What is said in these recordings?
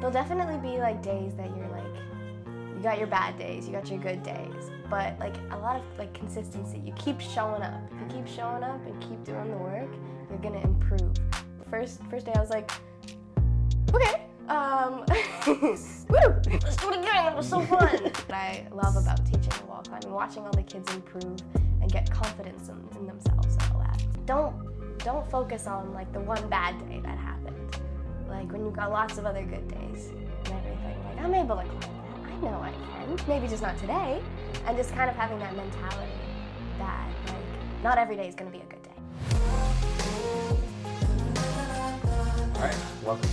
There'll definitely be like days that you're like, you got your bad days, you got your good days, but like a lot of like consistency. You keep showing up. If you keep showing up and keep doing the work, you're gonna improve. First day I was like, okay, woo, let's do it again, that was so fun. What I love about teaching the wall climbing, watching all the kids improve and get confidence in themselves and all that. Don't focus on like the one bad day that happened. Like when you've got lots of other good days and everything, like I'm able to climb that, I know I can, maybe just not today, and just kind of having that mentality that like not every day is gonna be a good day. All right, welcome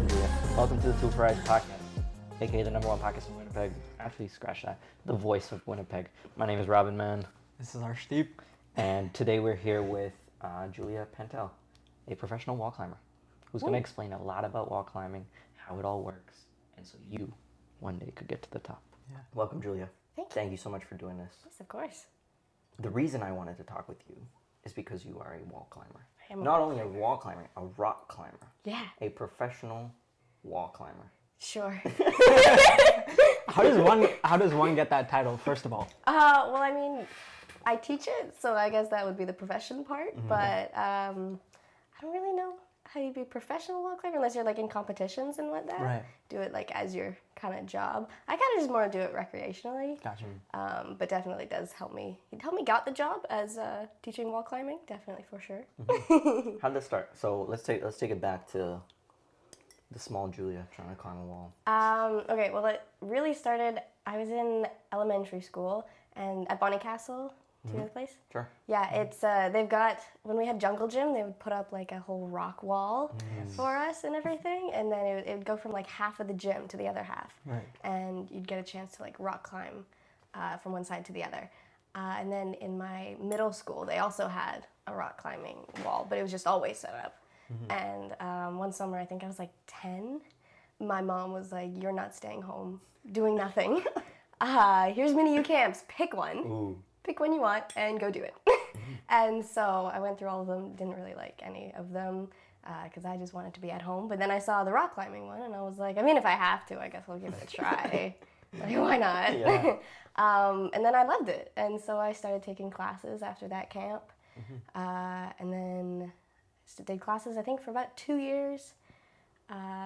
Julia. Welcome to the Two for Eyes podcast, aka the #1 podcast in Winnipeg. Actually, scratch that, the voice of Winnipeg. My name is Robin Mann. This is our Steve. And today we're here with Julia Pantel, a professional wall climber, who's going to explain a lot about wall climbing, how it all works, and so you one day could get to the top. Yeah. Welcome, Julia. Thank you so much for doing this. Yes, of course. The reason I wanted to talk with you is because you are a wall climber. I am Not only a wall climber, a rock climber. Yeah, A professional wall climber. sure. How does one get that title, first of all? Well, I mean, I teach it, so I guess that would be the profession part, but I don't really know how you be a professional wall climber unless you're like in competitions and whatnot. Right. Do it like as your kind of job. I kind of just more do it recreationally. Gotcha. But definitely does help me. It helped me got the job as teaching wall climbing, definitely for sure. How did this start? So let's take it back to the small Julia trying to climb a wall. Okay, well it really started, I was in elementary school and at Bonnie Castle, do you know the place? Sure. Yeah, it's they've got, when we had jungle gym, they would put up like a whole rock wall for us and everything, and then it would go from like half of the gym to the other half. Right. And you'd get a chance to like rock climb from one side to the other. And then in my middle school, they also had a rock climbing wall, but it was just always set up. And one summer, I think I was like 10, my mom was like, you're not staying home doing nothing. Here's mini U camps, pick one. Ooh. Pick one you want and go do it. And so I went through all of them, didn't really like any of them because I just wanted to be at home. But then I saw the rock climbing one and I was like, I mean, if I have to, I guess I'll give it a try. Like, why not? Yeah. And then I loved it. And so I started taking classes after that camp. And then did classes, I think, for about 2 years.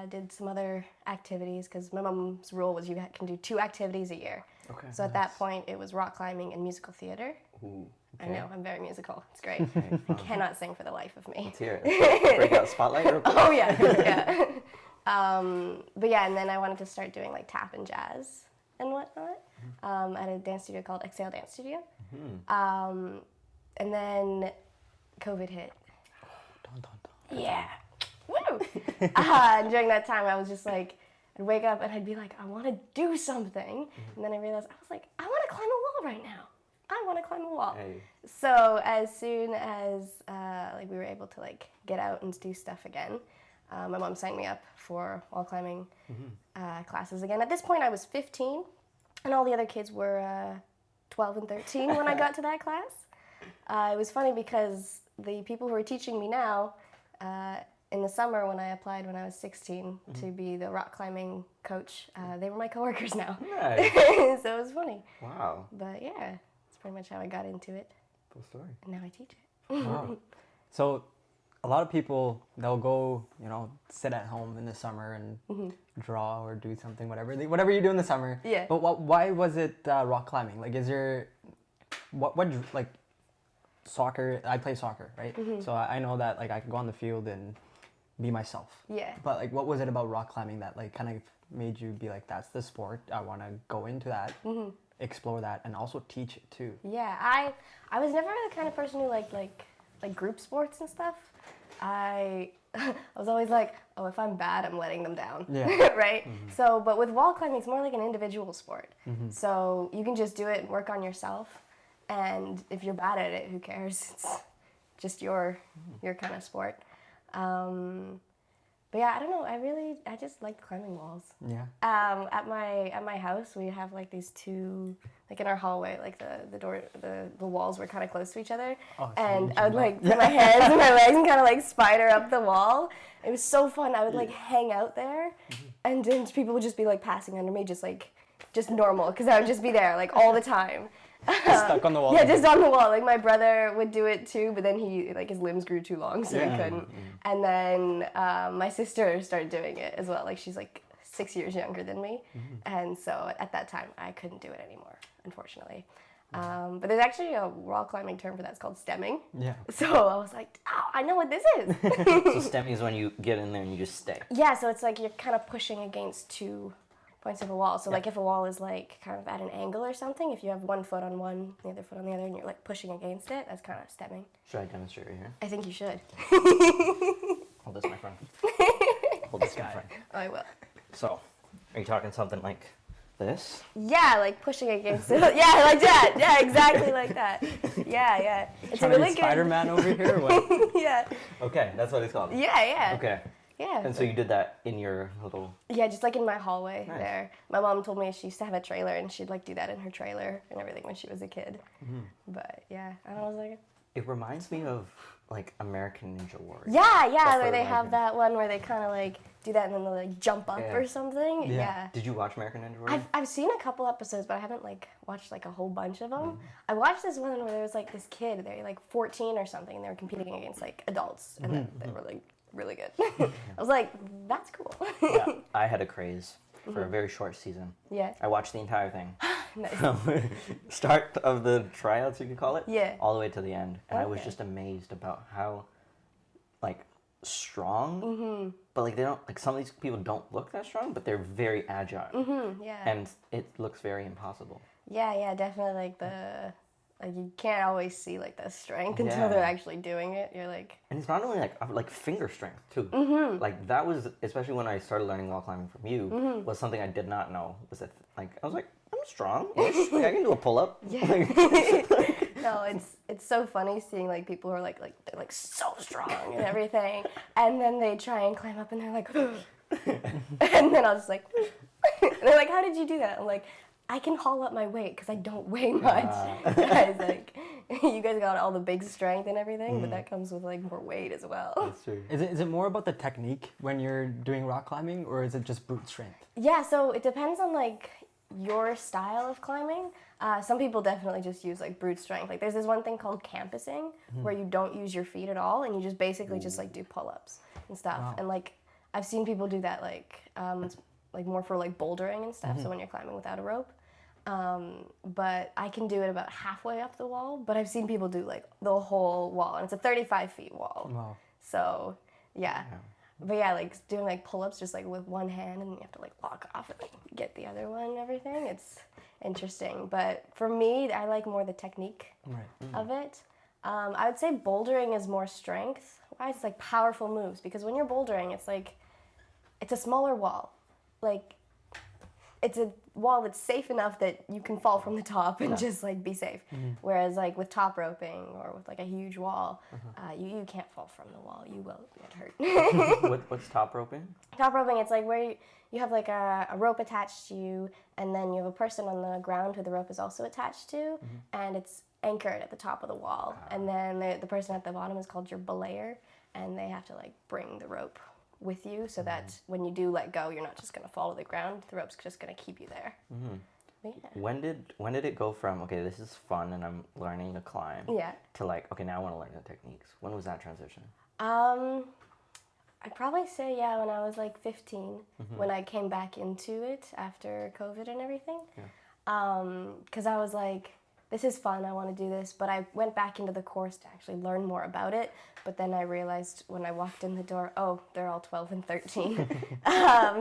Did some other activities because my mom's rule was you can do 2 activities a year. Okay. So at that point, it was rock climbing and musical theater. Ooh, I okay. know, I'm very musical. It's great. I cannot sing for the life of me. Let's hear it. Break out spotlight real quick. Oh, yeah, yeah. But yeah, and then I wanted to start doing like tap and jazz and whatnot at a dance studio called Exhale Dance Studio. And then COVID hit. Dun, dun, dun. Yeah. Woo! And during that time, I was just like, I'd wake up and I'd be like, I want to do something. And then I realized, I was like, I want to climb a wall right now. I want to climb a wall. Hey. So as soon as like we were able to like get out and do stuff again, my mom signed me up for wall climbing classes again. At this point, I was 15, and all the other kids were 12 and 13 when I got to that class. It was funny because the people who are teaching me now, in the summer when I applied when I was 16 to be the rock climbing coach, they were my coworkers now. Nice. So it was funny. Wow. But yeah, that's pretty much how I got into it. Full story. And now I teach it. Wow. So a lot of people, they'll go, sit at home in the summer and draw or do something, whatever you do in the summer. Yeah. But why was it rock climbing? Like, is there, what like, soccer, I play soccer, right? So I know that like I can go on the field and be myself. Yeah. But like, what was it about rock climbing that like kind of made you be like, that's the sport, I want to go into that, explore that, and also teach it too? Yeah, I was never the kind of person who like group sports and stuff. I was always like, oh, if I'm bad, I'm letting them down. Yeah. Right? So, but with wall climbing, it's more like an individual sport. So you can just do it and work on yourself. And if you're bad at it, who cares? It's just your kind of sport. But yeah, I don't know. I just like climbing walls. Yeah. At my house, we have like these two, like in our hallway, like the walls were kind of close to each other, Oh, so and you I would jump like up. put my hands and my legs and kind of like spider up the wall. It was so fun. I would like hang out there, and then people would just be like passing under me, just normal, because I would just be there like all the time. Stuck on the wall. Yeah, just on the wall. Like my brother would do it too, but then his limbs grew too long, so Yeah. he couldn't. And then my sister started doing it as well. Like she's like 6 years younger than me, and so at that time I couldn't do it anymore, unfortunately. But there's actually a rock climbing term for that. It's called stemming. Yeah. So I was like, oh, I know what this is. So stemming is when you get in there and you just stay. Yeah, so it's like you're kind of pushing against 2 points of a wall. So like if a wall is like kind of at an angle or something, if you have one foot on one, the other foot on the other, and you're like pushing against it, that's kind of stemming. Should I demonstrate right here? I think you should. Hold this, my friend. Hold this, my friend. I will. So, are you talking something like this? Yeah, like pushing against it. Yeah, like that. Yeah, exactly like that. Yeah, yeah. It's a Trying to really be good. Spider-Man over here or what? Yeah, Okay, that's what it's called. yeah, yeah. Okay. Yeah. And so you did that in your little... Yeah, just like in my hallway Nice. there. My mom told me she used to have a trailer and she'd like do that in her trailer and everything when she was a kid. But yeah, and I was like, It reminds me of like American Ninja Warrior. yeah, That's yeah, what where it they reminds have me. that one where they kind of like do that and then they like jump up Yeah. or something. Yeah. Yeah. Did you watch American Ninja Warrior? I've seen a couple episodes, but I haven't like watched like a whole bunch of them. I watched this one where there was like this kid, they're like 14 or something, and they were competing against like adults, and they were like really good. I was like, that's cool. Yeah, I had a craze for a very short season. Yeah. I watched the entire thing. Nice. From start of the tryouts, you could call it, Yeah. all the way to the end. And I was Okay. just amazed about how, like, strong, but like they don't, like some of these people don't look that strong, but they're very agile. Yeah. And it looks very impossible. Yeah, yeah, definitely like like you can't always see like the strength until Yeah. they're actually doing it. You're like, And it's not only like finger strength too. Like that was, especially when I started learning wall climbing from you, was something I did not know. Was that like I was like, I'm strong. Like I can do a pull up. yeah. No, it's so funny seeing like people who are like they're like so strong and everything, and then they try and climb up and they're like, and then I was just like, and they're like, how did you do that? I'm like, I can haul up my weight because I don't weigh much. Guys, like, you guys got all the big strength and everything, but that comes with like more weight as well. That's true. Is it more about the technique when you're doing rock climbing, or is it just brute strength? Yeah, so it depends on like your style of climbing. Some people definitely just use like brute strength. Like there's this one thing called campusing where you don't use your feet at all and you just basically just like do pull-ups and stuff. Wow. And like I've seen people do that it's like more for like bouldering and stuff. So when you're climbing without a rope. But I can do it about halfway up the wall. But I've seen people do like the whole wall, and it's a 35 feet wall. Wow. So yeah. But yeah, like doing like pull-ups just like with one hand, and you have to like lock off and like, get the other one and everything. It's interesting. But for me, I like more the technique Right. of it. I would say bouldering is more strength. Why? It's like powerful moves, because when you're bouldering, it's like it's a smaller wall. Like it's a wall that's safe enough that you can fall from the top and just like be safe. Whereas like with top roping or with like a huge wall, you can't fall from the wall. You will get hurt. What's top roping? Top roping, it's like where you have like a rope attached to you, and then you have a person on the ground who the rope is also attached to, and it's anchored at the top of the wall. And then the person at the bottom is called your belayer, and they have to like bring the rope with you so that when you do let go, you're not just gonna fall to the ground. The rope's just gonna keep you there. But yeah. When did it go from, okay, this is fun and I'm learning to climb, Yeah. to like, okay, now I want to learn the techniques? When was that transition? I'd probably say when I was like 15, when I came back into it after COVID and everything. Because I was like, this is fun, I want to do this, but I went back into the course to actually learn more about it. But then I realized when I walked in the door, oh, they're all 12 and 13.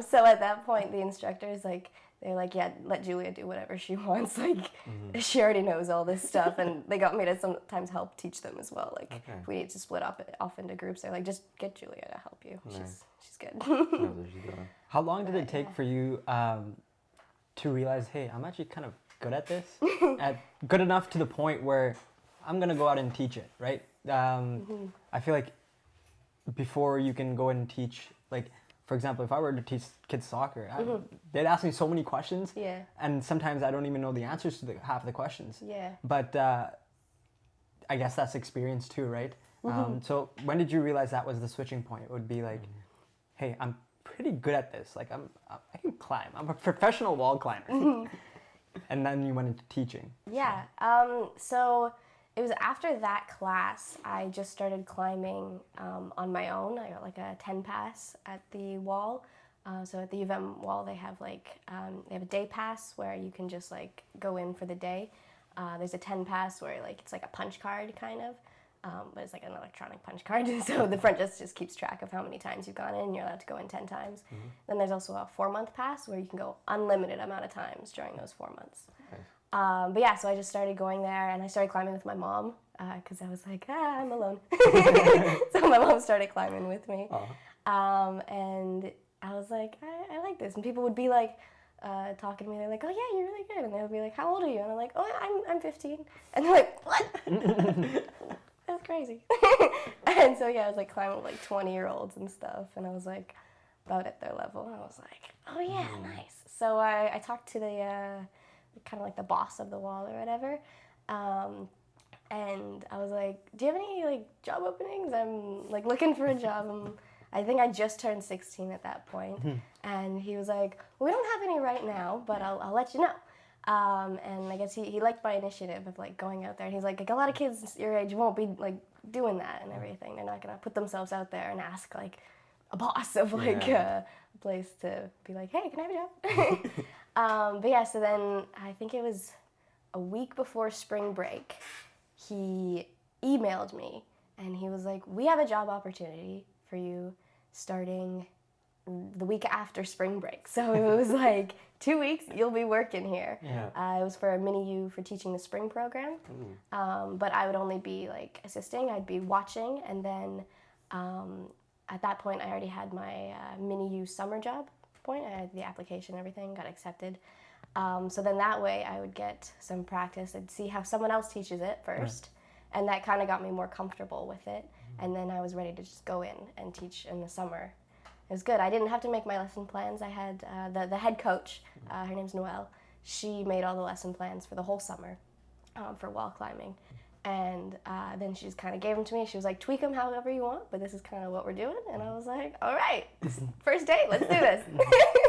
So at that point, the instructors, like, they're like, yeah, let Julia do whatever she wants. Like, she already knows all this stuff. And they got me to sometimes help teach them as well. Like, if we need to split off into groups, they're like, just get Julia to help you. Nice. She's good. No, there you go. How long did it take for you to realize, hey, I'm actually kind of good at this, good enough to the point where I'm gonna go out and teach it, right? I feel like before you can go and teach like, for example, if I were to teach kids soccer, they'd ask me so many questions. Yeah. And sometimes I don't even know the answers to half the questions. Yeah. But I guess that's experience too, right? So when did you realize that was the switching point? It would be like, hey, I'm pretty good at this. Like I can climb. I'm a professional wall climber. And then you went into teaching. Yeah. So it was after that class, I just started climbing on my own. I got like a 10 pass at the wall. So at the U of M wall, they have like, they have a day pass where you can just like go in for the day. There's a 10 pass where like, it's like a punch card kind of, but it's like an electronic punch card. So the front desk just keeps track of how many times you've gone in. You're allowed to go in 10 times. Then there's also a 4-month pass where you can go unlimited amount of times during those 4 months. Nice. But yeah, so I just started going there, and I started climbing with my mom because I was like, I'm alone. So my mom started climbing with me, and I was like, I like this. And people would be like, talking to me. They're like, oh yeah, you're really good. And they'll be like, how old are you? And I'm like, oh, I'm 15. And they're like, what? That's crazy. And so yeah, I was like climbing with like 20-year-olds and stuff, and I was like about at their level. And I was like, oh yeah, nice. So I talked to the kind of like the boss of the wall or whatever, and I was like, do you have any like job openings? I'm like looking for a job. I think I just turned 16 at that point. And he was like, well, we don't have any right now, but I'll let you know. And I guess he liked my initiative of like going out there. And he's like a lot of kids your age won't be like doing that and everything. They're not gonna put themselves out there and ask like a boss of like a place to be like, hey, can I have a job? But yeah, so then I think it was a week before spring break, he emailed me and he was like, we have a job opportunity for you starting the week after spring break. So it was like 2 weeks, you'll be working here. It was for a mini U for teaching the spring program. But I would only be like assisting, I'd be watching, and then at that point I already had my mini U summer job point. I had the application and everything, got accepted. So then that way I would get some practice. I'd see how someone else teaches it first. And that kind of got me more comfortable with it. And then I was ready to just go in and teach in the summer. It was good. I didn't have to make my lesson plans. I had the head coach, her name's Noelle. She made all the lesson plans for the whole summer for wall climbing. And then she just kind of gave them to me. She was like, tweak them however you want, but this is kind of what we're doing. And I was like, all right, first date, let's do this.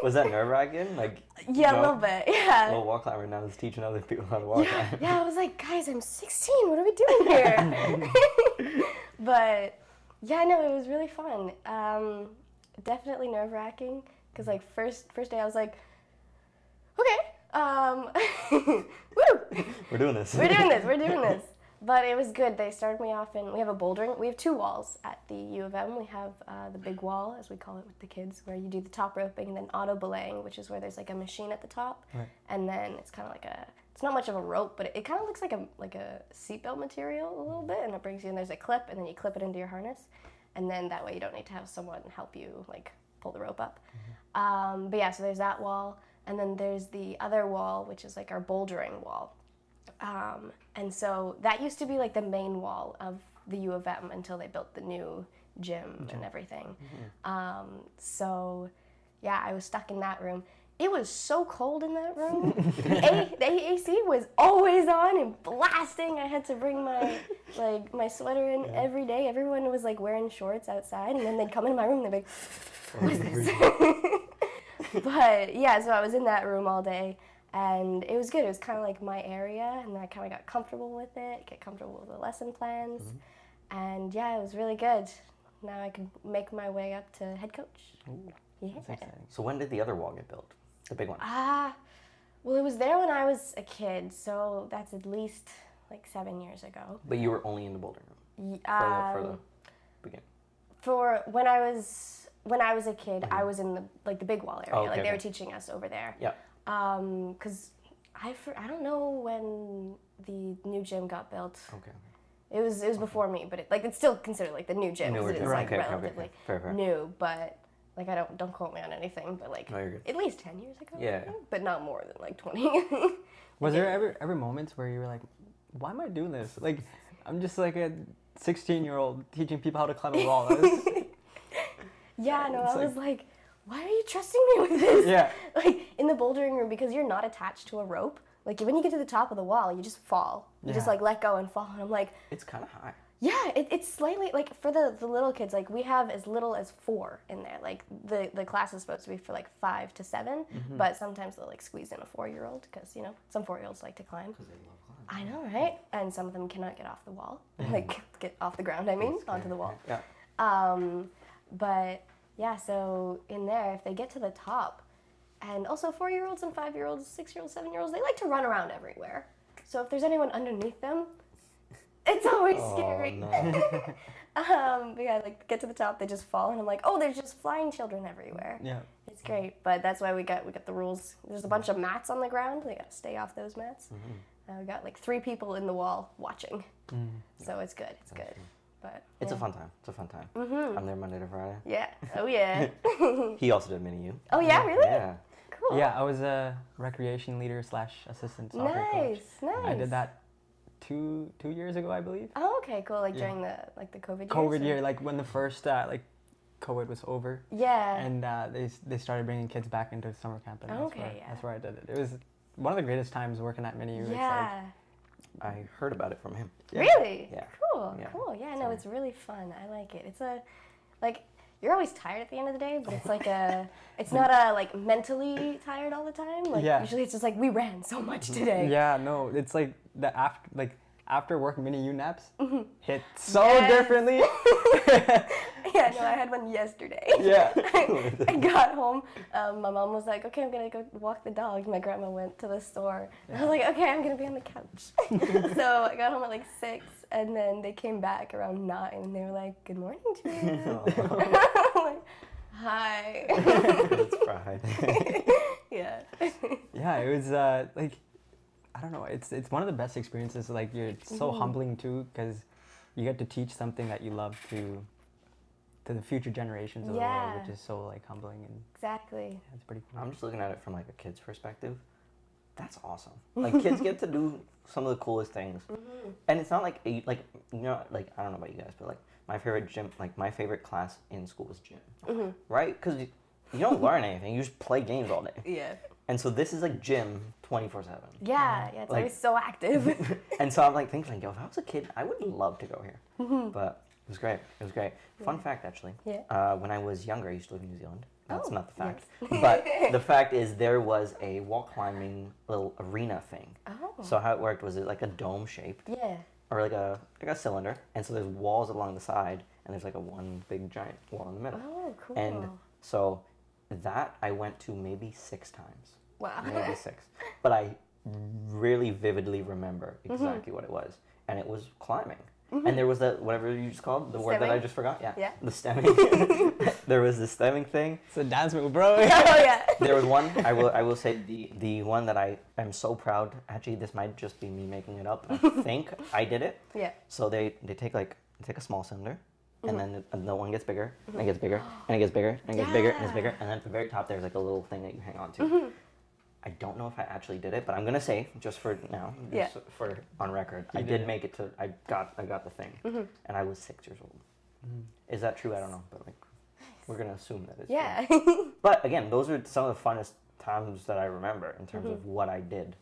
Was that nerve-wracking? Like, yeah, a little bit, yeah. A little wall climber now is teaching other people how to wall climb. Yeah, I was like, guys, I'm 16. What are we doing here? But yeah, no, it was really fun. Definitely nerve-wracking because like first day I was like, okay, woo, We're doing this. we're doing this. But it was good. They started me off in, we have a bouldering. We have 2 walls at the U of M. We have the big wall, as we call it with the kids, where you do the top roping, and then auto belaying, which is where there's like a machine at the top. And then it's kind of like it's not much of a rope, but it kind of looks like a seatbelt material a little bit, and it brings you in, there's a clip, and then you clip it into your harness. And then that way you don't need to have someone help you like pull the rope up. But yeah, so there's that wall. And then there's the other wall, which is like our bouldering wall. And so that used to be like the main wall of the U of M until they built the new gym and everything. So yeah, I was stuck in that room. It was so cold in that room. The AC was always on and blasting. I had to bring my sweater in every day. Everyone was like wearing shorts outside, and then they'd come into my room and they'd be like, what is this? But yeah, so I was in that room all day. And it was good. It was kind of like my area, and then I kind of got comfortable with it, get comfortable with the lesson plans. And yeah, it was really good. Now I can make my way up to head coach. Ooh, yeah. So when did the other wall get built? The big one? Well, it was there when I was a kid, so that's at least like 7 years ago. But you were only in the boulder room? For the beginning? For when I was a kid, I was in the big wall area. Oh, okay, they were teaching us over there. Yeah. Because I don't know when the new gym got built. Okay. It was before me, but it's still considered like the new gym because it is like relatively Fair. new. But like don't quote me on anything, but like at least 10 years ago. Yeah. But not more than like 20. Was there ever moments where you were like, why am I doing this? Like, I'm just like a 16-year-old teaching people how to climb a wall. Yeah, no, It's I was like, why are you trusting me with this? Yeah. Like, in the bouldering room, because you're not attached to a rope, like, when you get to the top of the wall, you just fall. You just, Yeah. like, let go and fall. And I'm like, It's kind of high. yeah, it's slightly, like, for the little kids, like, we have as little as 4 in there. Like, the class is supposed to be for, like, 5 to 7, but sometimes they'll, like, squeeze in a 4-year-old because, you know, some 4-year-olds like to climb. Because they love climbing. I know, right? And some of them cannot get off the wall. Like, get off the ground, I mean, onto the wall. Yeah. But yeah, so in there, if they get to the top, and also 4-year-olds and 5-year-olds, 6-year-olds, 7-year-olds, they like to run around everywhere. So if there's anyone underneath them, it's always scary. No. But yeah, like get to the top, they just fall, and I'm like, oh, there's just flying children everywhere. Yeah. It's great, but that's why we got the rules. There's a bunch of mats on the ground. They gotta stay off those mats. We got like 3 people in the wall watching, so it's good. It's good. But It's yeah. a fun time. It's a fun time. I'm there Monday to Friday. Yeah. Oh yeah. He also did mini U. Oh yeah, really? Yeah. Cool. Yeah, I was a recreation leader / assistant soccer coach. Nice. I did that 2 years ago, I believe. Oh, okay, cool. Like Yeah. during the COVID years. COVID or- year, like when the first like COVID was over, Yeah. and they started bringing kids back into summer camp, and Okay, that's where I did it. It was one of the greatest times working at Mini U. Yeah. I heard about it from him. Yeah. Really? Yeah. Cool. Yeah. Cool. Yeah. No, So- it's really fun. I like it. It's like you're always tired at the end of the day, but it's like it's not like mentally tired all the time. Like Yeah. usually it's just like we ran so much today. Yeah, no, it's like the after work Mini U naps hit so Yes. differently. Yeah. No, I had one yesterday. Yeah. I got home. My mom was like, "Okay, I'm gonna go walk the dog." My grandma went to the store. I was like, "Okay, I'm gonna be on the couch." So I got home at like 6, and then they came back around 9, and they were like, "Good morning, Julia." I'm like, "Hi." It's Friday. Yeah. Yeah, it was like I don't know. It's one of the best experiences. Like it's so humbling too, because you get to teach something that you love to the future generations of the Yeah. world, which is so like humbling, and Exactly. it's pretty cool. I'm just looking at it from like a kid's perspective. That's awesome. Like kids get to do some of the coolest things, and it's not like you know, like I don't know about you guys, but like my favorite gym, like my favorite class in school was gym, right? Because you don't learn anything; you just play games all day. Yeah. And so this is like gym 24/7. Yeah. Yeah. It's Like- always so active. And so I'm like thinking, like, yo, if I was a kid, I would love to go here. But it was great. It was great. Fun fact, actually. Yeah. When I was younger, I used to live in New Zealand. That's Oh, not the fact. yes. But the fact is, there was a wall climbing little arena thing. Oh. So how it worked was it like a dome shaped, Yeah. or like a cylinder, and so there's walls along the side, and there's like a one big giant wall in the middle. Oh, cool. And so that I went to maybe 6 times. Wow. Maybe 6. But I really vividly remember exactly what it was. And it was climbing. And there was that, whatever you just called, the word that I Stemming? just forgot. Yeah. Yeah. The stemming. There was the stemming thing. It's a dance move, bro. Oh yeah. There was one, I will say the one that I am so proud, actually this might just be me making it up. I think I did it. Yeah. So they take a small cylinder, and then the one gets bigger, and it gets bigger, and it gets bigger, and it gets bigger, and it's bigger, and then at the very top there's like a little thing that you hang on to. I don't know if I actually did it, but I'm gonna say just for now, just for on record, I did make it to. I got the thing, and I was 6 years old. Is that true? I don't know, but like we're gonna assume that it's Yeah. true. But again, those are some of the funnest times that I remember in terms of what I did,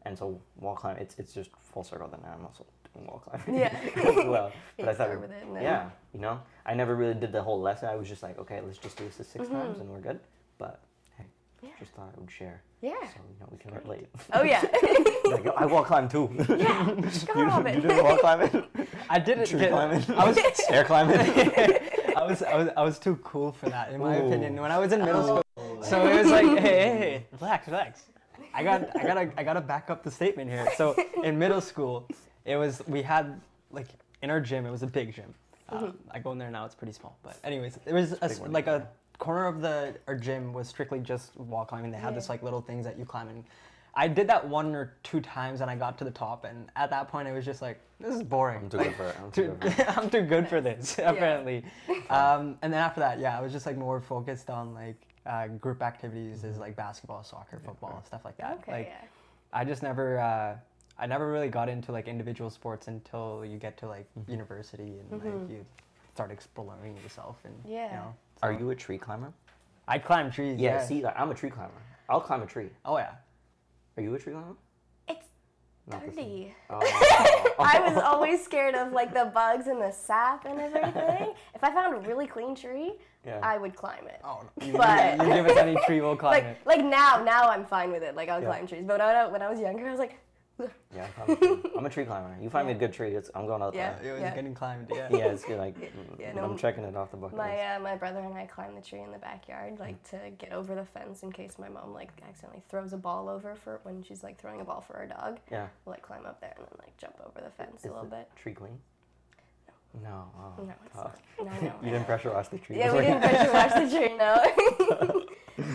and so wall climbing. It's just full circle. Then I'm also doing wall climbing. Yeah. As well. But You I thought, start with it and then- yeah, you know, I never really did the whole lesson. I was just like, okay, let's just do this 6 times and we're good. But hey, just thought I would share. Yeah. So you know we can relate. Oh yeah. Like, yo, I wall climb too. Yeah. Go you Robin. did wall climbing? I didn't. Tree climbing? I was Stair climbing? I was too cool for that, in my Ooh. opinion. When I was in middle school, so it was like, hey, relax. I gotta back up the statement here. So in middle school, we had like in our gym, it was a big gym. I go in there now, it's pretty small. But anyways, there was like a corner of our gym was strictly just wall climbing. They had this like little things that you climb in. I did that 1 or 2 times and I got to the top, and at that point it was just like, this is boring. I'm too good for it. I'm too good for this, apparently. And then after that, yeah, I was just like more focused on like group activities as like basketball, soccer, football, stuff like that. Okay. Like Yeah. I just never I never really got into like individual sports until you get to like university and like you start exploring yourself and Yeah. you know Are you a tree climber? I climb trees. Yeah, see, like, I'm a tree climber. I'll climb a tree. Oh yeah. Are you a tree climber? It's Not the same. dirty. Oh. I was always scared of like the bugs and the sap and everything. If I found a really clean tree, Yeah. I would climb it. Oh, But- you give us any tree, we'll climb it. Like now I'm fine with it. Like I'll Yeah. climb trees. But when I was younger, I was like, Yeah, I'm a tree climber. You find me a good tree, I'm going out Yeah. there. It was getting climbed. Yeah. Yeah, it's good. Like, Yeah, no, I'm checking it off the bucket list. my brother and I climbed the tree in the backyard, like to get over the fence in case my mom like accidentally throws a ball over for when she's like throwing a ball for our dog. Yeah. We'll like climb up there and then like jump over the fence Is a little the bit. tree clean? No. Oh, No, it's tough. not. No. You didn't pressure wash the tree. Yeah, we didn't pressure wash the tree. No.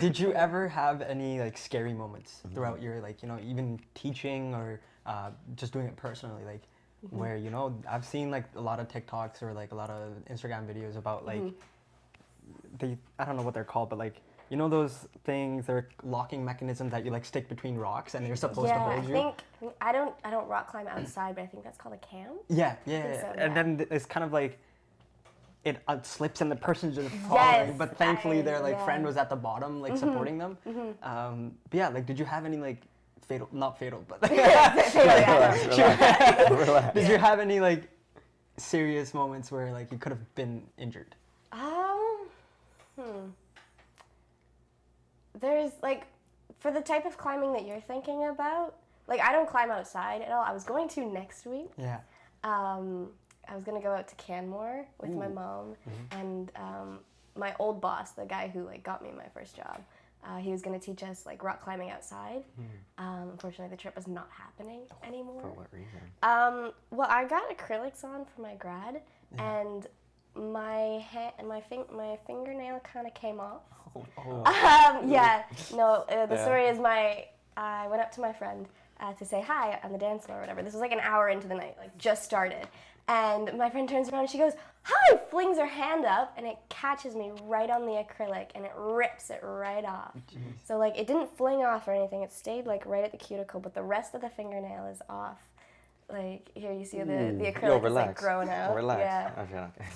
Did you ever have any like scary moments Mm-hmm. throughout your like even teaching or just doing it personally, like Mm-hmm. where I've seen like a lot of TikToks or like a lot of Instagram videos about like Mm-hmm. I don't know what they're called, but like those things, they're locking mechanisms that you like stick between rocks and they're supposed to hold you. I don't rock climb outside, but I think that's called a cam. Yeah. so, And yeah. then it's kind of like it slips and the person just falls. Yes, But thankfully their like yeah. friend was at the bottom, like supporting them. But yeah, like did you have any like not fatal, but Relax. did you have any like serious moments where like you could have been injured? There's like, for the type of climbing that you're thinking about, like I don't climb outside at all. I was going to next week. Yeah. I was gonna go out to Canmore with my mom and my old boss, the guy who like got me my first job. He was gonna teach us like rock climbing outside. Unfortunately, the trip was not happening anymore. For what reason? Well, I got acrylics on for my grad, and my fingernail kind of came off. Yeah. No, the story is I went up to my friend to say hi on the dance floor or whatever. This was like an hour into the night, like just started. And my friend turns around and she goes, hi, flings her hand up, and it catches me right on the acrylic and it rips it right off. Jeez. So like it didn't fling off or anything, it stayed like right at the cuticle, but the rest of the fingernail is off. Like here you see the acrylic is like growing out. Relax. Yeah.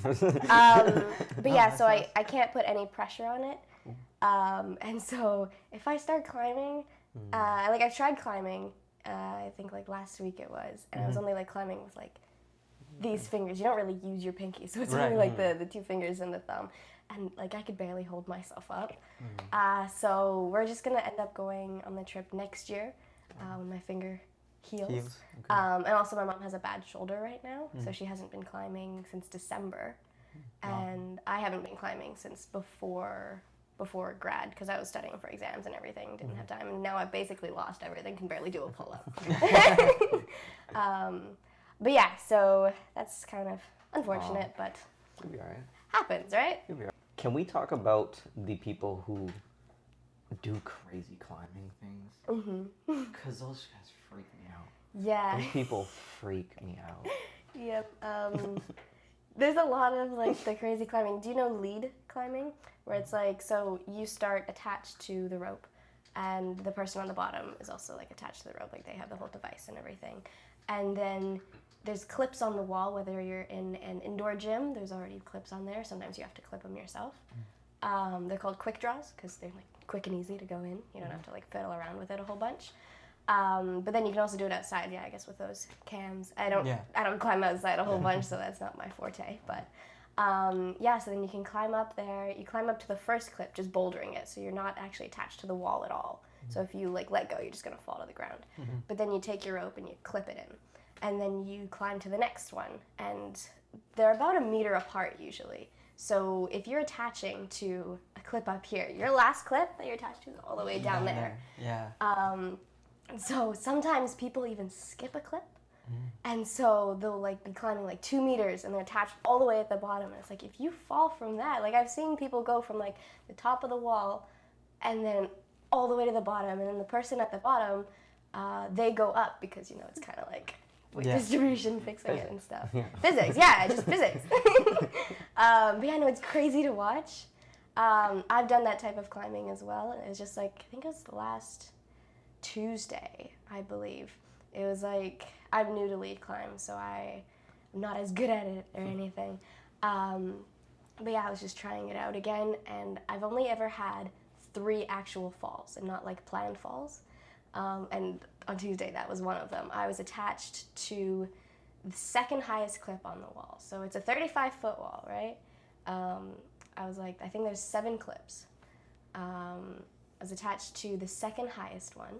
Okay. But yeah, so I can't put any pressure on it. And so if I start climbing, like I've tried climbing, I think like last week it was, and I was only like climbing with like these fingers. You don't really use your pinky, so it's only like the two fingers and the thumb. And like I could barely hold myself up. So we're just gonna end up going on the trip next year when my finger heals. Okay. And also my mom has a bad shoulder right now, so she hasn't been climbing since December. And I haven't been climbing since before grad because I was studying for exams and everything, didn't have time, and now I've basically lost everything, can barely do a pull-up. But yeah, so that's kind of unfortunate, but You'll be alright. happens, right? You'll be alright. Can we talk about the people who do crazy climbing things? Because those guys freak me out. Yeah. Those people freak me out. Yep. There's a lot of like the crazy climbing. Do you know lead climbing? Where it's like, so you start attached to the rope and the person on the bottom is also like attached to the rope. Like they have the whole device and everything. And then there's clips on the wall, whether you're in an indoor gym, there's already clips on there. Sometimes you have to clip them yourself. They're called quick draws because they're like quick and easy to go in. You don't have to like fiddle around with it a whole bunch. But then you can also do it outside, I guess, with those cams. I don't climb outside a whole bunch, so that's not my forte. But so then you can climb up there. You climb up to the first clip, just bouldering it, so you're not actually attached to the wall at all. So if you like let go, you're just gonna fall to the ground. But then you take your rope and you clip it in, and then you climb to the next one, and they're about 1 meter apart usually. So if you're attaching to a clip up here, your last clip that you're attached to is all the way down there. Yeah. So sometimes people even skip a clip. And so they'll like be climbing like 2 meters and they're attached all the way at the bottom. And it's like, if you fall from that, like I've seen people go from like the top of the wall and then all the way to the bottom. And then the person at the bottom, they go up because, you know, it's kind of like weight distribution, fixing it and stuff. Yeah. Physics, yeah, just physics. But yeah, no, it's crazy to watch. I've done that type of climbing as well. It was just like, I think it was the last Tuesday, I believe. It was like, I'm new to lead climb, so I'm not as good at it or anything. But yeah, I was just trying it out again, and I've only ever had 3 actual falls, and not like planned falls. And on Tuesday, that was one of them. I was attached to the second highest clip on the wall. So it's a 35-foot wall, right? I was like, I think there's 7 clips. I was attached to the second highest one,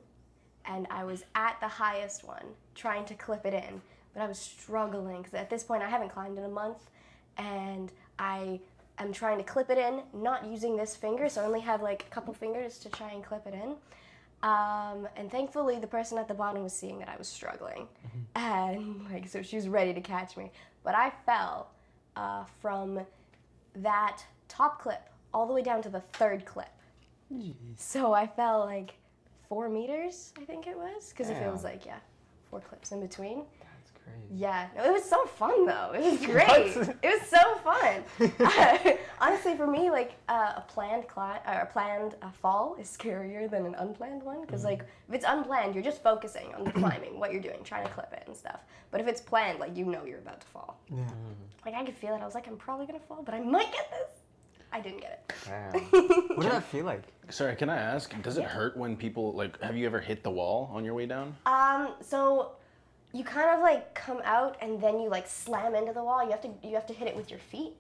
and I was at the highest one trying to clip it in, but I was struggling because at this point I haven't climbed in a month, and I am trying to clip it in, not using this finger, so I only have like a couple fingers to try and clip it in. And thankfully the person at the bottom was seeing that I was struggling, and like, so she was ready to catch me. But I fell from that top clip all the way down to the 3rd clip. Jeez. So I fell like 4 meters, I think it was, because if it was like, 4 clips in between. That's crazy. Yeah, no, it was so fun though. It was great. It was so fun. Honestly, for me, like a planned fall is scarier than an unplanned one, because like if it's unplanned, you're just focusing on the climbing, what you're doing, trying to clip it and stuff. But if it's planned, like you know you're about to fall. Yeah. Like I could feel it. I was like, I'm probably gonna fall, but I might get this. I didn't get it. Wow. What did that feel like? Sorry, can I ask? Does it hurt when people like? Have you ever hit the wall on your way down? So you kind of like come out and then you like slam into the wall. You have to hit it with your feet.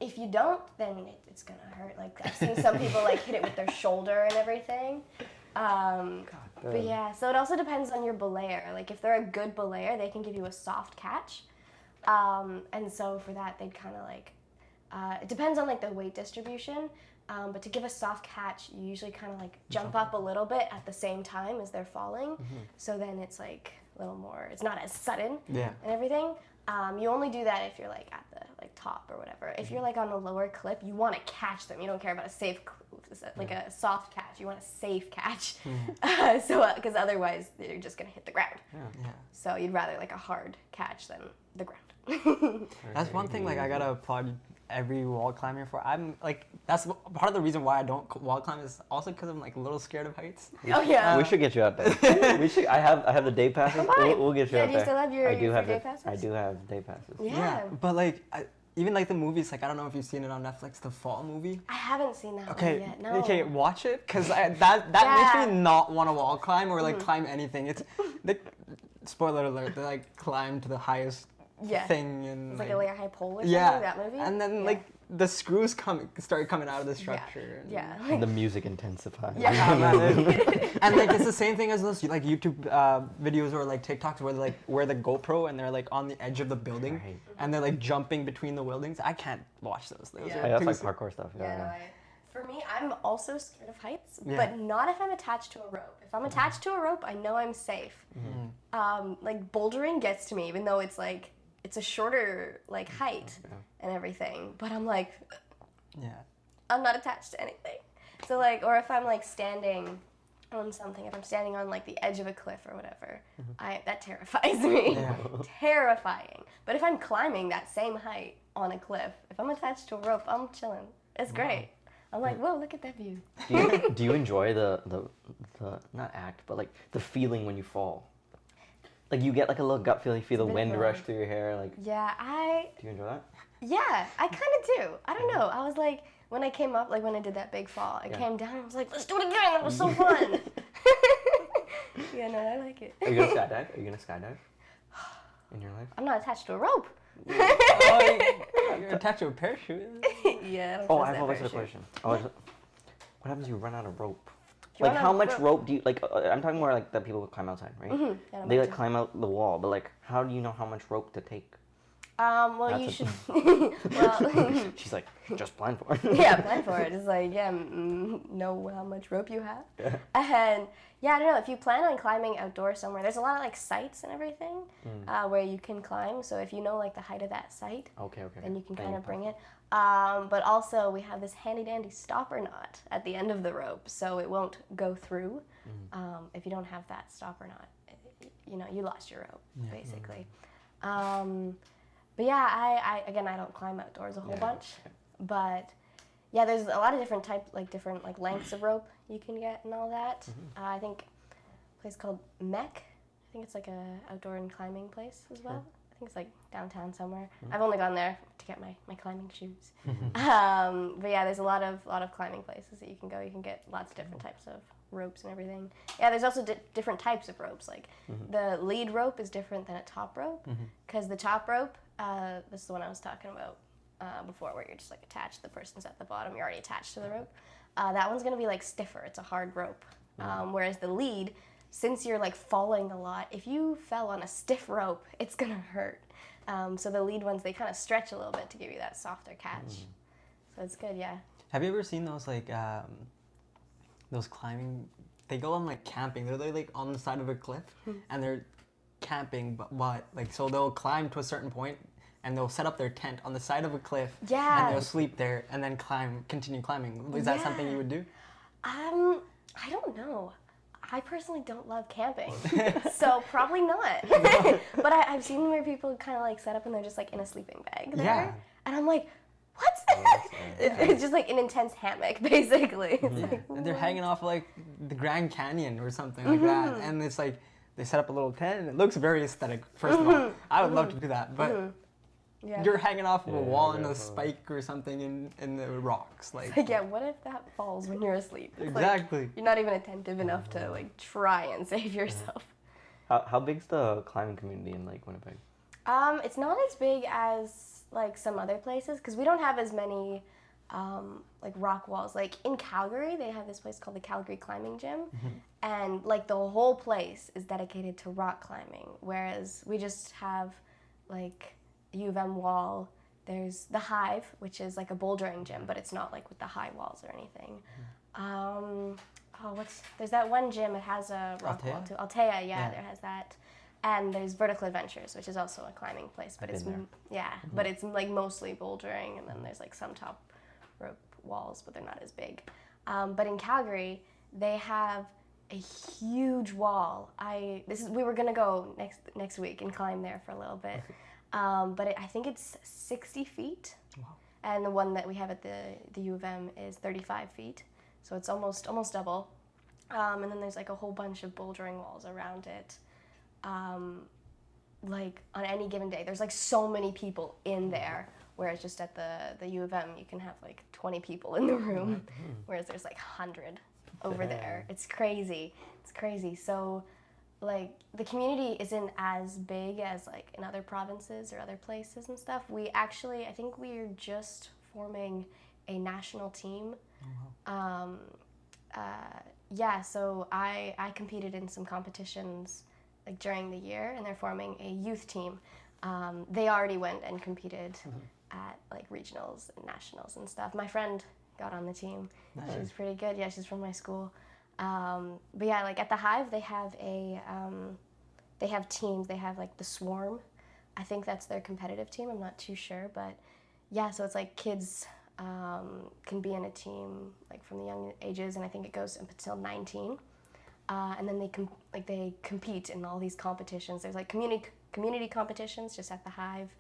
If you don't, then it's gonna hurt. Like I've seen some people like hit it with their shoulder and everything. But yeah, so it also depends on your belayer. Like if they're a good belayer, they can give you a soft catch. And so for that, they'd kind of like, it depends on like the weight distribution. But to give a soft catch, you usually kind of like jump up a little bit at the same time as they're falling. So then it's like a little more, it's not as sudden and everything. You only do that if you're like at the like top or whatever. If you're like on a lower clip, you want to catch them. You don't care about a safe, like a soft catch. You want a safe catch. Because otherwise you're just gonna hit the ground. So you'd rather like a hard catch than the ground. That's one thing like I gotta applaud every wall climber for. I'm like, that's part of the reason why I don't wall climb is also because I'm like a little scared of heights. Oh yeah. We should get you out there. We should. I have the day passes. We'll get you out there. Do you still have your day passes? I do have day passes. Yeah. But like, even like the movies, like I don't know if you've seen it on Netflix, the Fall movie. I haven't seen that one yet. No. Okay, watch it, cause that makes me not want to wall climb or like climb anything. It's like, spoiler alert, they like climb to the highest thing and it's like a layer high pole or something, that movie. And then like the screws started coming out of the structure. And the music intensifies. And like it's the same thing as those like YouTube videos or like TikToks where they like wear the GoPro and they're like on the edge of the building and they're like jumping between the buildings. I can't watch those. That's like parkour stuff. For me, I'm also scared of heights, but not if I'm attached to a rope. If I'm attached to a rope, I know I'm safe. Like bouldering gets to me, even though it's like it's a shorter like height and everything. But I'm like, I'm not attached to anything. So like, or if I'm like standing on something, if I'm standing on like the edge of a cliff or whatever, that terrifies me. Terrifying. But if I'm climbing that same height on a cliff, if I'm attached to a rope, I'm chilling. It's great. I'm like, whoa, look at that view. Do you enjoy the not act, but like the feeling when you fall? Like you get like a little gut feeling, you feel the wind rush through your hair, like. Yeah, Do you enjoy that? Yeah, I kind of do. I don't know. I was like, when I came up, like when I did that big fall, I came down and I was like, let's do it again. That was so fun. Yeah, no, I like it. Are you gonna skydive? Are you gonna skydive in your life? I'm not attached to a rope. You're attached to a parachute. Yeah. I have always had a question. What happens if you run out of rope? Like how much rope do you like? I'm talking more like that people climb outside, right? They like climb out the wall, but like, how do you know how much rope to take? Well, you should. Well, she's like, just plan for it. Yeah, plan for it. It's like, know how much rope you have. And I don't know. If you plan on climbing outdoors somewhere, there's a lot of like sites and everything where you can climb. So if you know like the height of that site, then you can kind of bring it. But also we have this handy dandy stopper knot at the end of the rope, so it won't go through. If you don't have that stopper knot, you lost your rope basically. But yeah, I don't climb outdoors a whole bunch, but yeah, there's a lot of different different lengths of rope you can get and all that. I think a place called Mech. I think it's like a outdoor and climbing place as well. I think it's like downtown somewhere. I've only gone there to get my climbing shoes. But yeah, there's a lot of climbing places that you can go. You can get lots of different types of ropes and everything. Yeah, there's also different types of ropes. Like the lead rope is different than a top rope, because the top rope, this is the one I was talking about before, where you're just like attached. The person's at the bottom. You're already attached to the rope. That one's gonna be like stiffer. It's a hard rope. Whereas the lead, since you're like falling a lot, if you fell on a stiff rope, it's gonna hurt. So the lead ones, they kind of stretch a little bit to give you that softer catch. So it's good, yeah. Have you ever seen those like those climbing? They go on like camping. They're like on the side of a cliff and they're camping, but like so they'll climb to a certain point and they'll set up their tent on the side of a cliff. Yeah. And they'll sleep there and then continue climbing. Is that something you would do? I don't know. I personally don't love camping, so probably not. But I've seen where people kind of like set up and they're just like in a sleeping bag there. Yeah. And I'm like, what? It's just like an intense hammock, basically. It's like, And they're hanging off like the Grand Canyon or something like that. And it's like they set up a little tent and it looks very aesthetic, first of all. I would love to do that, but yeah. you're hanging off of a wall in a definitely. spike or something in the rocks. Like, Like, yeah, what if that falls when you're asleep? It's like, exactly. you're not even attentive enough to like try and save yourself. How big's the climbing community in like Winnipeg? It's not as big as like some other places because we don't have as many like rock walls. Like in Calgary, they have this place called the Calgary Climbing Gym, and like the whole place is dedicated to rock climbing. Whereas we just have like U of M wall. There's the Hive, which is like a bouldering gym, but it's not like with the high walls or anything. There's that one gym. It has a rock wall too. Altea, yeah, there has that. And there's Vertical Adventures, which is also a climbing place, but but it's like mostly bouldering, and then there's like some top rope walls, but they're not as big. But in Calgary, they have a huge wall. We were gonna go next week and climb there for a little bit, but I think it's 60 feet, and the one that we have at the U of M is 35 feet, so it's almost double. And then there's like a whole bunch of bouldering walls around it. Like on any given day, there's like so many people in there, whereas just at the U of M, you can have like 20 people in the room, whereas there's like 100 over there. It's crazy. So like the community isn't as big as like in other provinces or other places and stuff. I think we're just forming a national team. So I competed in some competitions like during the year, and they're forming a youth team. They already went and competed at like regionals and nationals and stuff. My friend got on the team. Nice. She's pretty good. Yeah, she's from my school. But yeah, like at the Hive, they have they have teams. They have like the Swarm. I think that's their competitive team. I'm not too sure, but yeah. So it's like kids can be in a team like from the young ages, and I think it goes up until 19. And then they compete in all these competitions. There's like community competitions just at the Hive.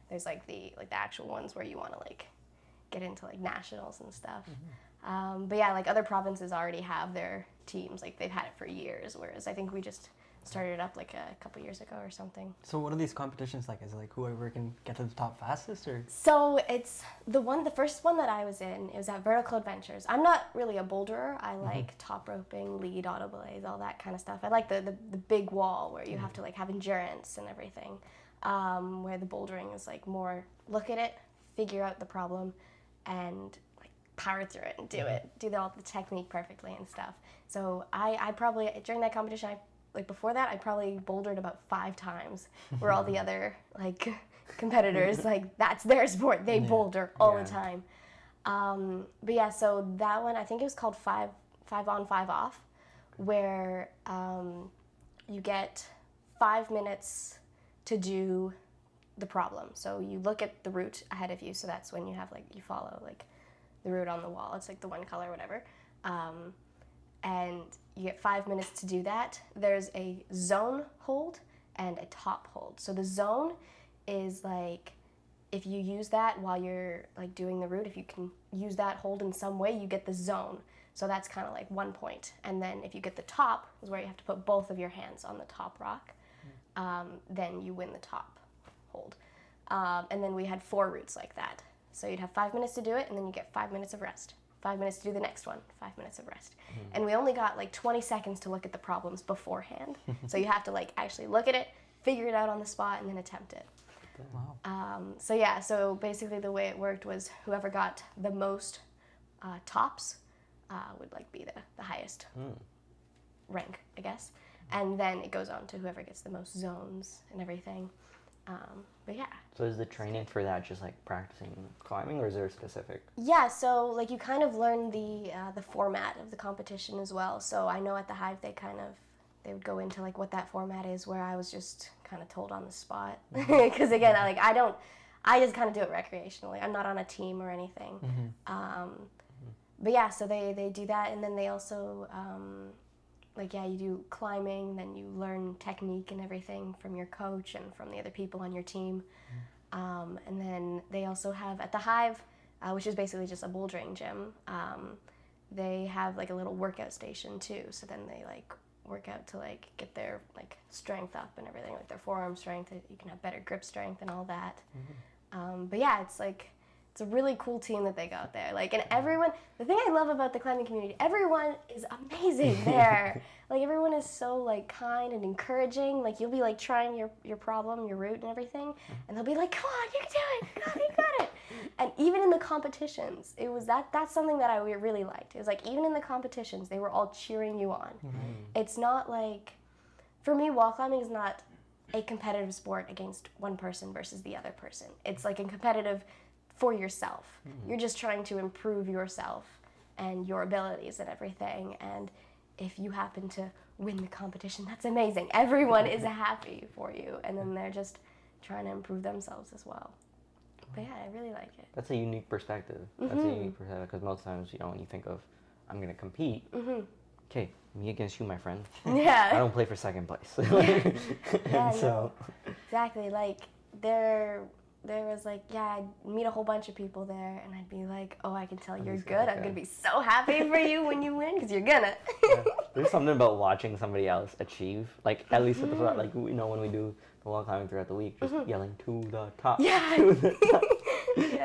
There's like the actual ones where you want to like get into like nationals and stuff. But yeah, like other provinces already have their teams. Like they've had it for years, whereas I think we just started it up like a couple years ago or something. So what are these competitions like? Is it like whoever can get to the top fastest, or? So it's the first one that I was in, it was at Vertical Adventures. I'm not really a boulderer. I like top roping, lead, auto belays, all that kind of stuff. I like the big wall where you have to like have endurance and everything. Where the bouldering is like more look at it, figure out the problem, and like power through it and do all the technique perfectly and stuff. So I probably during that competition before that, I probably bouldered about 5 times, where all the other like competitors, like that's their sport. They boulder all the time. But yeah, so that one, I think it was called 5 on 5 off, where you get 5 minutes to do the problem. So you look at the route ahead of you. So that's when you have like you follow like the route on the wall. It's like the one color, whatever. And you get 5 minutes to do that. There's a zone hold and a top hold. So the zone is like, if you use that while you're like doing the route, if you can use that hold in some way, you get the zone. So that's kind of like 1 point. And then if you get the top, is where you have to put both of your hands on the top rock, then you win the top hold. And then we had 4 routes like that. So you'd have 5 minutes to do it, and then you get 5 minutes of rest. 5 minutes to do the next one, 5 minutes of rest. And we only got like 20 seconds to look at the problems beforehand. So you have to like actually look at it, figure it out on the spot, and then attempt it. Wow. So basically the way it worked was whoever got the most tops would like be the highest rank, I guess. And then it goes on to whoever gets the most zones and everything. But yeah. So is the training for that just like practicing climbing, or is there a specific? Yeah, so like you kind of learn the format of the competition as well. So I know at the Hive they would go into like what that format is, where I was just kind of told on the spot. Because again, I just kind of do it recreationally. I'm not on a team or anything. But yeah, so they do that, and then they also you do climbing, then you learn technique and everything from your coach and from the other people on your team. And then they also have at the Hive, which is basically just a bouldering gym, they have like a little workout station too. So then they like work out to like get their like strength up and everything, like their forearm strength. You can have better grip strength and all that. But yeah, it's a really cool team that they got there. Like, and everyone, the thing I love about the climbing community, everyone is amazing there. Like, everyone is so, like, kind and encouraging. Like, you'll be, like, trying your problem, your route and everything, and they'll be like, come on, you can do it, you got it. And even in the competitions, it was that's something that I really liked. It was, like, even in the competitions, they were all cheering you on. It's not, like, for me, wall climbing is not a competitive sport against one person versus the other person. It's, like, a competitive for yourself. You're just trying to improve yourself and your abilities and everything. And if you happen to win the competition, that's amazing. Everyone is happy for you. And then they're just trying to improve themselves as well. But yeah, I really like it. That's a unique perspective. That's a unique perspective, because most times, when you think of, I'm going to compete, okay, me against you, my friend. Yeah. I don't play for second place. Exactly. Like, there was like, I'd meet a whole bunch of people there, and I'd be like, oh, I can tell you're good. I'm going to be so happy for you when you win, because you're gonna. There's something about watching somebody else achieve, like, at least at the front, like, when we do the wall climbing throughout the week, just yelling to the top, to the top,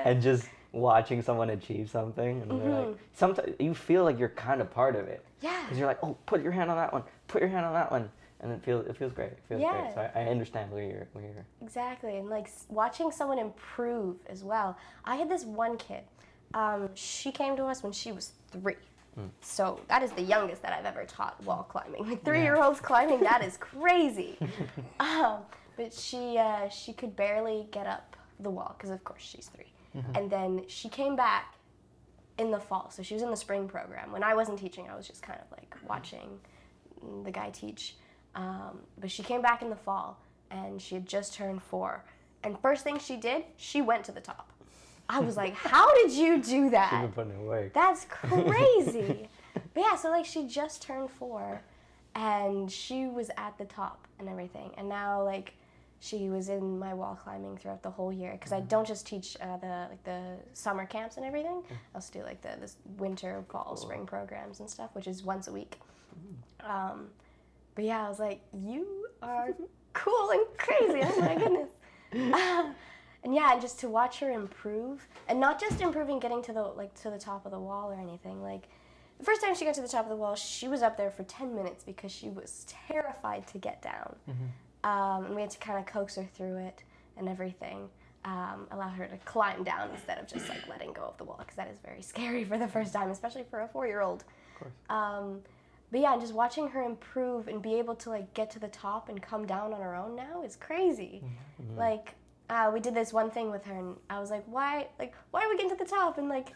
and just watching someone achieve something, and they're like, sometimes you feel like you're kind of part of it. Yeah. Because you're like, oh, put your hand on that one, put your hand on that one. And it feels great. It feels Yeah. great. So I understand where you're. Exactly, and like watching someone improve as well. I had this one kid. She came to us when she was 3. So that is the youngest that I've ever taught wall climbing. Like 3-year-olds climbing, that is crazy. But she could barely get up the wall because of course she's 3. And then she came back in the fall. So she was in the spring program. When I wasn't teaching, I was just kind of like watching the guy teach. But she came back in the fall, and she had just turned 4. And first thing she did, she went to the top. I was like, how did you do that? She's been putting in work. That's crazy. But yeah, so like she just turned 4, and she was at the top and everything. And now like she was in my wall climbing throughout the whole year, because I don't just teach the summer camps and everything. I also do like this winter, fall, spring programs and stuff, which is once a week. But yeah, I was like, you are cool and crazy. Oh my goodness. And yeah, and just to watch her improve, and not just improving getting to the top of the wall or anything. Like, the first time she got to the top of the wall, she was up there for 10 minutes because she was terrified to get down. And we had to kind of coax her through it and everything. Allow her to climb down instead of just like letting go of the wall, because that is very scary for the first time, especially for a 4-year-old. Of course. But yeah, and just watching her improve and be able to like get to the top and come down on her own now is crazy. Like, we did this one thing with her, and I was like, why are we getting to the top and like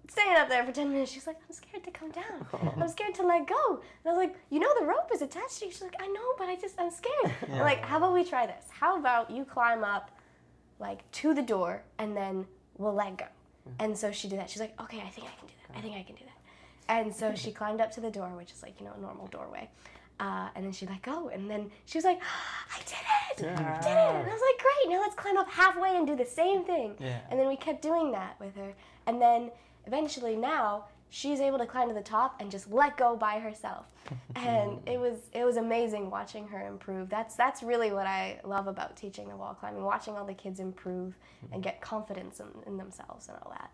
staying up there for 10 minutes? She's like, I'm scared to come down. I'm scared to let go. And I was like, the rope is attached to you. She's like, I know, but I'm scared. I'm like, how about we try this? How about you climb up like to the door, and then we'll let go. And so she did that. She's like, okay, I think I can do that. And so she climbed up to the door, which is like, a normal doorway. And then she let go. And then she was like, I did it! And I was like, great, now let's climb up halfway and do the same thing. And then we kept doing that with her. And then eventually now, she's able to climb to the top and just let go by herself. And it was amazing watching her improve. That's really what I love about teaching the wall climbing, watching all the kids improve and get confidence in themselves and all that.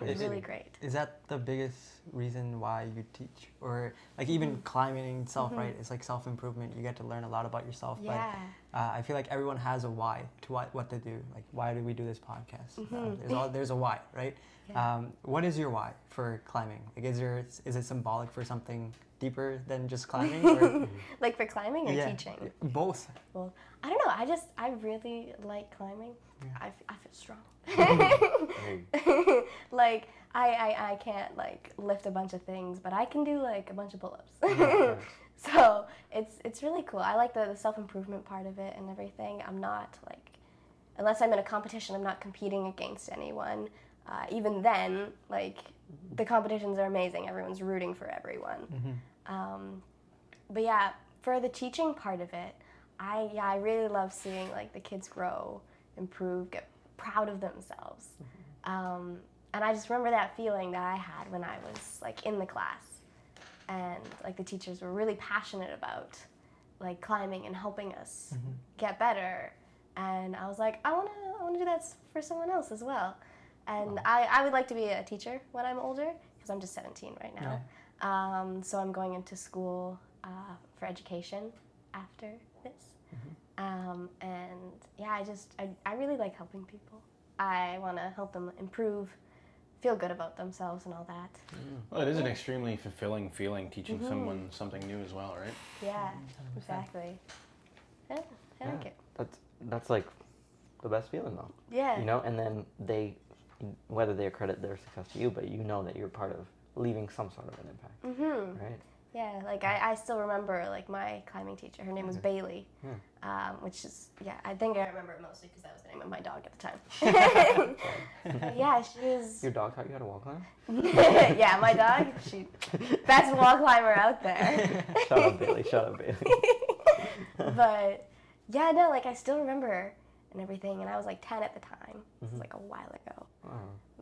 It's really great. Is that the biggest reason why you teach? Or like even climbing itself, right? It's like self-improvement. You get to learn a lot about yourself. Yeah. But I feel like everyone has a why to what to do. Like, why do we do this podcast? There's a why, right? Yeah. What is your why for climbing? Like, is it symbolic for something deeper than just climbing? Or Like for climbing or teaching? Both. Well, I don't know. I really like climbing. Yeah. I feel strong. Like I can't like lift a bunch of things, but I can do like a bunch of pull-ups. So it's really cool. I like the self-improvement part of it and everything. I'm not like, unless I'm in a competition, I'm not competing against anyone. Even then, like the competitions are amazing. Everyone's rooting for everyone. But yeah, for the teaching part of it, I really love seeing like the kids grow, improve, get proud of themselves. And I just remember that feeling that I had when I was like in the class, and like the teachers were really passionate about like climbing and helping us get better. And I was like, I wanna do that for someone else as well. And I would like to be a teacher when I'm older, because I'm just 17 right now. Yeah. So I'm going into school for education after this. And yeah, I really like helping people. I want to help them improve, feel good about themselves and all that. Well, it is an extremely fulfilling feeling teaching someone something new as well, right? Yeah, exactly. Yeah, I like it. That's like the best feeling though. Yeah. You know, and then whether they accredit their success to you, but you know that you're part of leaving some sort of an impact, right? Yeah, like I still remember like my climbing teacher. Her name was Bailey, which is, I think I remember it mostly because that was the name of my dog at the time. Yeah, she was. Your dog taught you how to wall climb? Yeah, my dog. She best wall climber out there. Shut up, Bailey. Shut up, Bailey. But yeah, no, like I still remember and everything, and I was like 10 at the time. This was like a while ago.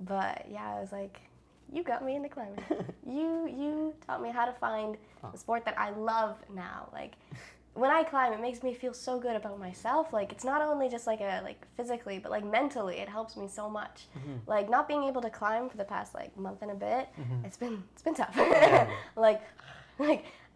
But yeah, I was like, you got me into climbing. You taught me how to find the sport that I love now. Like when I climb, it makes me feel so good about myself. Like it's not only just like physically, but like mentally, it helps me so much. Like not being able to climb for the past like month and a bit, it's been tough. like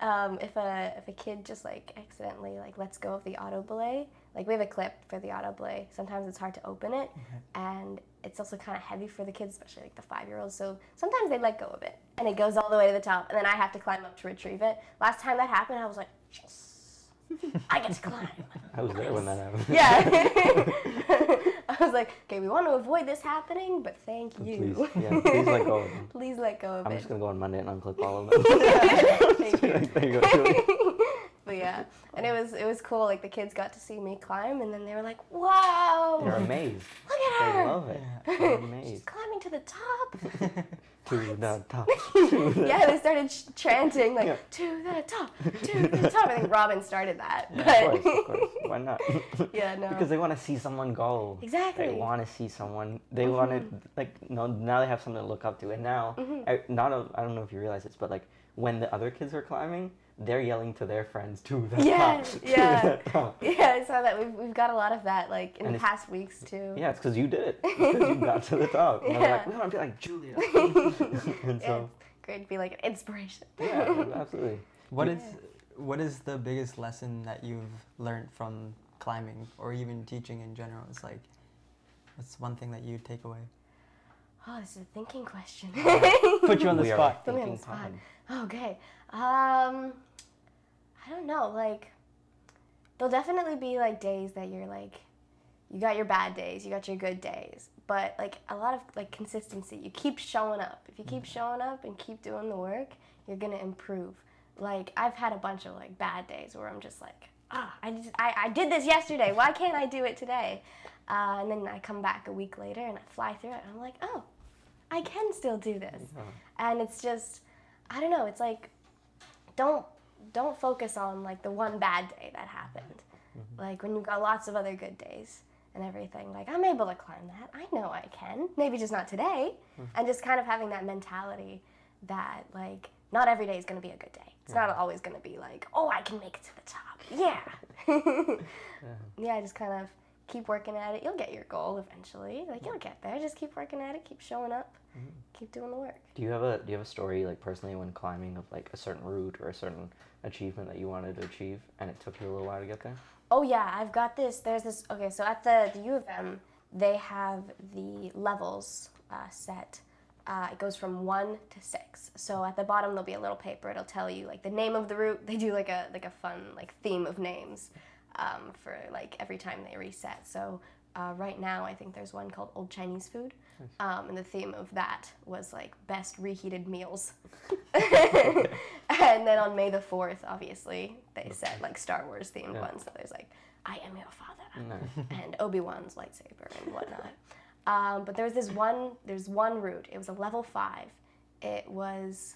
if a kid just like accidentally like lets go of the auto belay, like we have a clip for the auto belay. Sometimes it's hard to open it, and it's also kind of heavy for the kids, especially like the 5-year-olds. So sometimes they let go of it, and it goes all the way to the top, and then I have to climb up to retrieve it. Last time that happened, I was like, yes, I get to climb. I was there when that happened. Yeah. I was like, okay, we want to avoid this happening, but thank you. Please let go of them. Please let go of it. I'm just gonna go on Monday and unclip all of them. Thank you. There you go. But yeah, and it was cool. Like the kids got to see me climb, and then they were like, "Wow!" They're amazed. Look at her. They love it. They're She's amazed. climbing to the top. To the top. Yeah, they started chanting like to the top, to the top. I think Robin started that. Yeah, of course. Why not? Yeah, no. Because they want to see someone go. Exactly. They want to see someone. They want to now they have something to look up to. And now, I don't know if you realize this, but like when the other kids are climbing, they're yelling to their friends to the top. Yeah. Yeah, I saw that. We've got a lot of that like in the past weeks too. Yeah, it's because you did it. Because you got to the top. And they're like, we want to be like Julia. And so, it's great to be like an inspiration. yeah, absolutely. What is the biggest lesson that you've learned from climbing or even teaching in general? It's like, what's one thing that you take away? Oh, this is a thinking question. Put you on the We are spot. Put me on thinking the spot. time. Okay. I don't know. Like, there'll definitely be like days that you're like, you got your bad days, you got your good days, but like a lot of like consistency. You keep showing up. If you keep showing up and keep doing the work, you're gonna improve. Like I've had a bunch of like bad days where I'm just like, I did this yesterday. Why can't I do it today? And then I come back a week later and I fly through it and I'm like, oh, I can still do this. And it's just, I don't know. It's like, don't focus on like the one bad day that happened. Like when you've got lots of other good days and everything. Like I'm able to climb that. I know I can. Maybe just not today. And just kind of having that mentality that like not every day is going to be a good day. It's not always going to be like, oh, I can make it to the top. Yeah. Yeah, just kind of keep working at it. You'll get your goal eventually. Like you'll get there. Just keep working at it. Keep showing up. Keep doing the work. Do you have a story like personally when climbing of like a certain route or a certain achievement that you wanted to achieve and it took you a little while to get there? Oh yeah, I've got this. There's this. Okay, so at the U of M, they have the levels set. It goes from 1 to 6. So at the bottom there'll be a little paper. It'll tell you like the name of the route. They do like a fun like theme of names for like every time they reset. So right now I think there's one called Old Chinese Food, and the theme of that was like best reheated meals. And then on May the 4th, obviously they set like Star Wars themed ones. So there's like I am your father and Obi-Wan's lightsaber and whatnot. But there's one route. It was a level 5. It was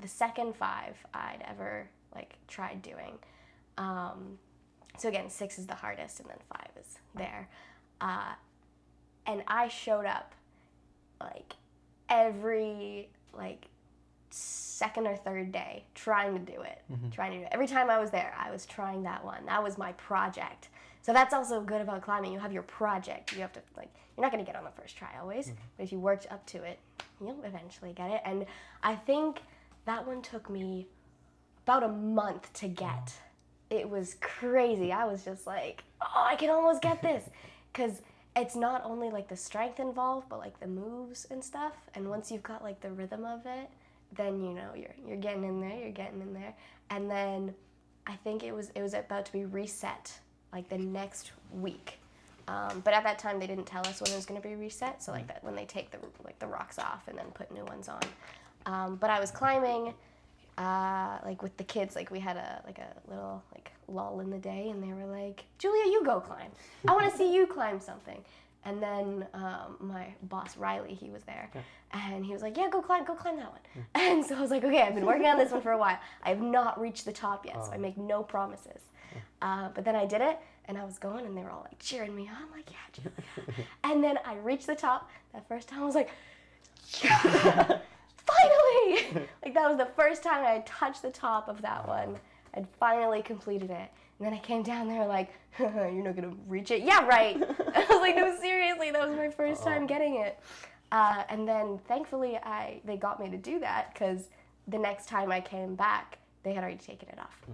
the second 5 I'd ever like tried doing. So again, 6 is the hardest, and then 5 is there. And I showed up like every like second or third day trying to do it. Every time I was there, I was trying that one. That was my project. So that's also good about climbing. You have your project. You have to like, you're not going to get on the first try always, but if you worked up to it, you'll eventually get it. And I think that one took me about a month to get. It was crazy. I was just like, oh, I can almost get this. Because it's not only like the strength involved, but like the moves and stuff. And once you've got like the rhythm of it, then you know you're getting in there, And then I think it was about to be reset like the next week. But at that time they didn't tell us when it was going to be reset, so like that when they take the rocks off and then put new ones on. But I was climbing like with the kids, like we had a little like lull in the day, and they were like, Julia, you go climb. I want to see you climb something. And then my boss Riley, he was there, and he was like, yeah, go climb that one. And so I was like, okay, I've been working on this one for a while. I have not reached the top yet, so I make no promises. But then I did it, and I was going, and they were all like cheering me on. I'm like, yeah, Julia. And then I reached the top. That first time I was like, yeah, finally! Like that was the first time I had touched the top of that one. I'd finally completed it. And then I came down there like, you're not gonna reach it? Yeah, right. I was like, no, seriously, that was my first time getting it. And then thankfully they got me to do that, because the next time I came back, they had already taken it off.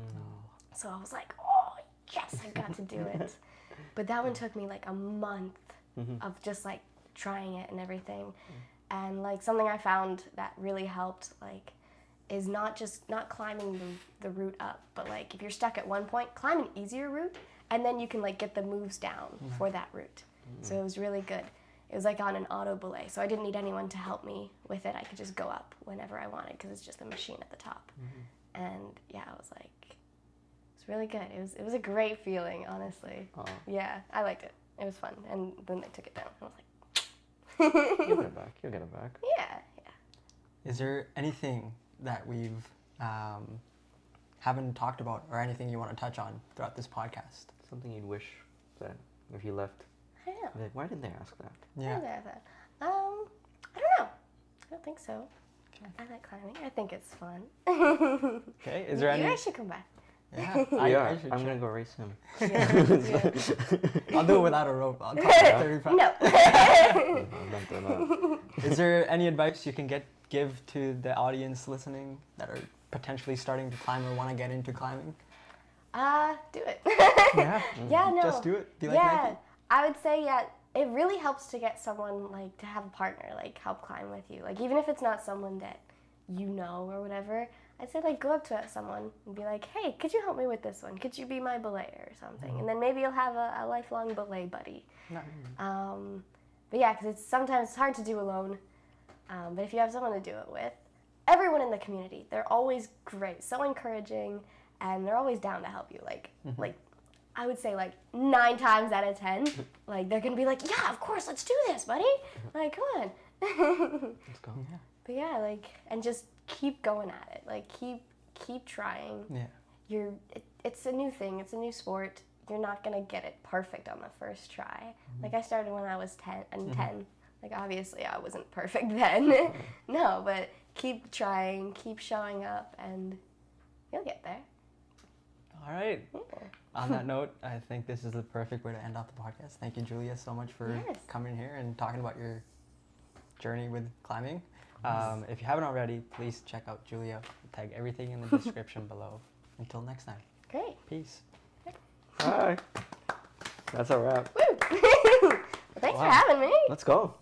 So I was like, oh, yes, I got to do it. But that one took me like a month of just like trying it and everything. And like something I found that really helped like is not climbing the route up, but like if you're stuck at one point, climb an easier route, and then you can like get the moves down for that route. So it was really good. It was like on an auto belay, so I didn't need anyone to help me with it. I could just go up whenever I wanted, because it's just a machine at the top. And yeah, I was like, it's really good. It was a great feeling, honestly. Yeah, I liked it. It was fun. And then they took it down. I was like, You'll get it back. Yeah. Is there anything that we've haven't talked about, or anything you want to touch on throughout this podcast? Something you'd wish that if you left, I don't know. you'd be like, why didn't they ask that? Yeah. I don't know. I don't think so. I like climbing. I think it's fun. Okay. Is there You any? guys should come back. Yeah. Yeah, should I'm check. gonna go race him. I'll do it without a rope. I'll top 35. No. Is there any advice you can give to the audience listening that are potentially starting to climb or want to get into climbing? Do it. Yeah. Yeah, no. Just do it. Be like yeah, Nike. I would say it really helps to get someone like to have a partner like help climb with you. Like even if it's not someone that you know or whatever, I'd say like go up to someone and be like, hey, could you help me with this one? Could you be my belayer or something? And then maybe you'll have a lifelong belay buddy. But yeah, because sometimes it's hard to do alone. But if you have someone to do it with, everyone in the community, they're always great, so encouraging, and they're always down to help you. Like I would say like 9 times out of 10, like they're gonna be like, yeah, of course, let's do this, buddy. Like, come on. Let's go. Yeah. But yeah, like, and just keep going at it. Like, keep trying. Yeah. It's a new thing. It's a new sport. You're not gonna get it perfect on the first try. Like I started when I was 10. Like obviously I wasn't perfect then. No, but keep trying, keep showing up, and you'll get there. All right. On that note, I think this is the perfect way to end off the podcast. Thank you, Julia, so much for coming here and talking about your journey with climbing. If you haven't already, please check out Julia. Tag everything in the description below. Until next time. Great. Peace. All right. That's a wrap. Woo! Well, thanks for having me. Let's go.